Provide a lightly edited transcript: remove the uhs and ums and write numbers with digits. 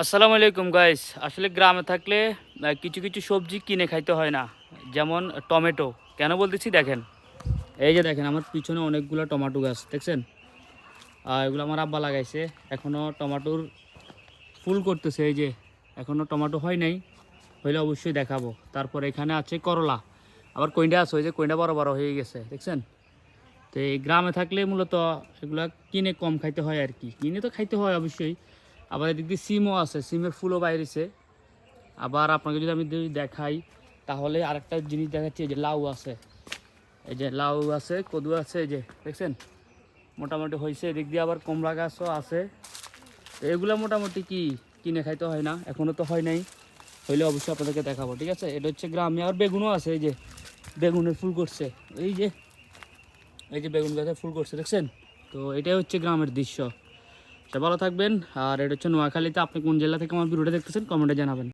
আসসালামু আলাইকুম গাইস। আসলে গ্রামে থাকলে কিছু কিছু সবজি কিনে খাইতে হয় না। যেমন টমেটো। কেন বলতেছি দেখেন। এই যে দেখেন আমার পিছনে অনেকগুলো টমেটো গাছ দেখছেন। এগুলো আমার আব্বা লাগাইছে। এখনও টমেটোর ফুল করতেছে। এই যে এখনও টমেটো হয় নাই, হইলে অবশ্যই দেখাবো। তারপর এখানে আছে করলা, আবার কইন্ডা আছে, ওই যে কইন্ডা বড় বড় হয়ে গেছে দেখছেন। তো এই গ্রামে থাকলে মূলত এগুলা কিনে কম খাইতে হয় আর কি। কিনে তো খাইতে হয় অবশ্যই। আবার এদিক দিয়ে সিমও আছে, সিমের ফুলও বাইরেছে। আবার আপনাকে যদি দেখাই তাহলে আরেকটা জিনিস দেখাচ্ছি, এই যে লাউ আছে, এই যে লাউ আছে, কদু আছে, এই যে দেখছেন মোটামুটি হয়েছে। এদিক দিয়ে আবার কমলা গাছও আছে। তো এগুলো মোটামুটি কি কিনে খাইতে হয় না, এখনও তো হয় নাই, হইলে অবশ্যই আপনাদেরকে দেখাবো। ঠিক আছে, এটা হচ্ছে গ্রামে। আর বেগুনও আছে, এই যে বেগুনের ফুল করছে, এই যে এই যে বেগুন গাছে ফুল করছে দেখছেন। তো এটাই হচ্ছে গ্রামের দৃশ্য। সে ভালো থাকবেন। আর এটা হচ্ছে নোয়াখালীতে। আপনি কোন জেলা থেকে আমার ভিডিওটা দেখতেছেন কমেন্টে জানাবেন।